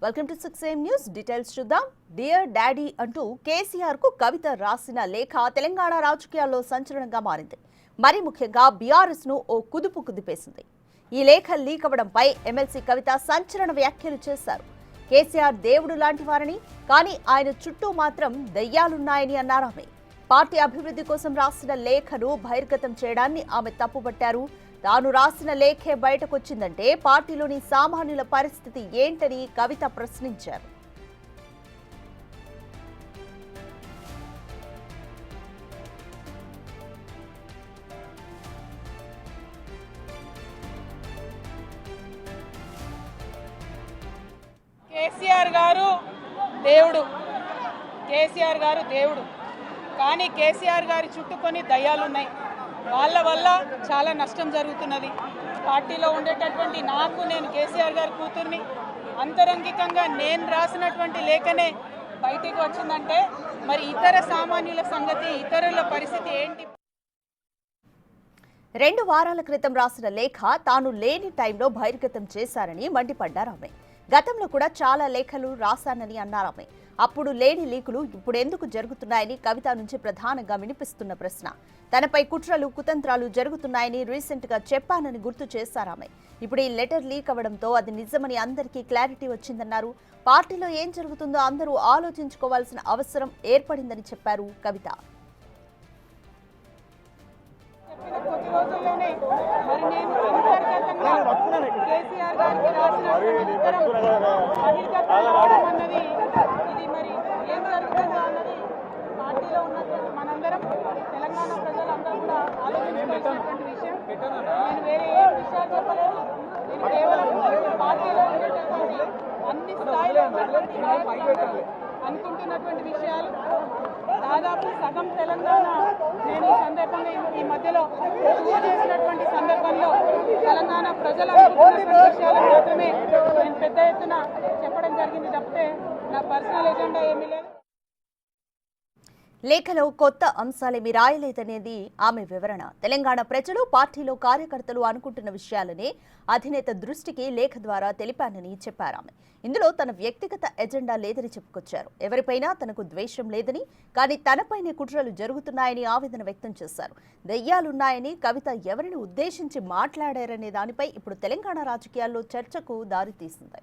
Welcome to 6am news. Details చూద్దాం. Dear daddy అంటూ కేసీఆర్ కు కవిత రాసిన లేఖ తెలంగాణ రాజకీయాల్లో సంచలనంగా మారింది. మరి ముఖ్యంగా బీఆర్ఎస్ ను ఓ కుదుపు కుదిపేసింది. ఈ లేఖ లీక్ అవ్వడంపై ఎమ్మెల్సీ కవిత సంచలన వ్యాఖ్యలు చేశారు. కేసీఆర్ దేవుడు లాంటి వారని, కానీ ఆయన చుట్టూ మాత్రం దయ్యాలున్నాయని అన్నారు ఆమె. పార్టీ అభివృద్ధి కోసం రాసిన లేఖను బహిర్గతం చేయడాన్ని ఆమె తప్పుపట్టారు. తాను రాసిన లేఖే బయటకొచ్చిందంటే పార్టీలోని సామాన్యుల పరిస్థితి ఏంటని కవిత ప్రశ్నించారు. కేసీఆర్ గారు దేవుడు, కేసీఆర్ గారు దేవుడు, కానీ కేసీఆర్ గారి చుట్టూ కొన్ని దయ్యాలున్నాయి. వాళ్ళ వల్ల చాలా నష్టం జరుగుతున్నది. పార్టీలో ఉండేటటువంటి నేను కేసీఆర్ గారి కూతుర్ని, అంతరంగికంగా నేను రాసినటువంటి లేఖనే బయటికి వచ్చిందంటే మరి ఇతర సామాన్యుల సంగతి, ఇతరుల పరిస్థితి ఏంటి? 2 వారాల క్రితం రాసిన లేఖ తాను లేని టైంలో బహిర్గతం చేశారని మండిపడ్డారు ఆమె. గతంలో కూడా చాలా లేఖలు రాశానని అన్నారు ఆమె. అప్పుడు లేని లీకులు ఇప్పుడు ఎందుకు జరుగుతున్నాయని కవిత నుంచి ప్రధానంగా వినిపిస్తున్న ప్రశ్న. తనపై కుట్రలు, కుతంత్రాలు జరుగుతున్నాయని రీసెంట్ గా చెప్పానని గుర్తు చేశారు ఆమె. ఇప్పుడు ఈ లెటర్ లీక్ అవ్వడంతో అది నిజమని అందరికీ క్లారిటీ వచ్చిందన్నారు. పార్టీలో ఏం జరుగుతుందో అందరూ ఆలోచించుకోవాల్సిన అవసరం ఏర్పడిందని చెప్పారు కవిత. కొద్ది రోజుల్లోనే మరి నేను అంతర్గతంగా కేసీఆర్ గారికి రాసినటువంటి ఉత్తరం బహిర్గతం కావడం అన్నది, ఇది మరి ఏం జరుగుతుందో అన్నది పార్టీలో ఉన్నటువంటి మనందరం, తెలంగాణ ప్రజలందరూ కూడా ఆలోచించుకోవాల్సినటువంటి విషయం. నేను వేరే ఏ విషయాలు చెప్పలేదు. నేను కేవలం పార్టీలో ఉండేటటువంటి అన్ని స్థాయిలో ఉన్నటువంటి నాయకులు అనుకుంటున్నటువంటి విషయాలు. దాదాపు సగం తెలంగాణ నేను ఈ సందర్భంగా ఈ మధ్యలో చేసినటువంటి సందర్భంలో తెలంగాణ ప్రజలు అనుకుంటున్నటువంటి విషయాలు మాత్రమే నేను పెద్ద ఎత్తున చెప్పడం జరిగింది తప్పితే నా పర్సనల్ ఎజెండా ఏమీ లేదు. లేఖలో కొత్త అంశాలేమీ రాయలేదనేది ఆమె వివరణ. తెలంగాణ ప్రజలు, పార్టీలో కార్యకర్తలు అనుకుంటున్న విషయాలనే అధినేత దృష్టికి లేఖ ద్వారా తెలిపానని చెప్పారు ఆమె. ఇందులో తన వ్యక్తిగత ఎజెండా లేదని చెప్పుకొచ్చారు. ఎవరిపైనా తనకు ద్వేషం లేదని, కానీ తనపైనే కుట్రలు జరుగుతున్నాయని ఆవేదన వ్యక్తం చేశారు. దయ్యాలున్నాయని కవిత ఎవరిని ఉద్దేశించి మాట్లాడారనే దానిపై ఇప్పుడు తెలంగాణ రాజకీయాల్లో చర్చకు దారితీసింది.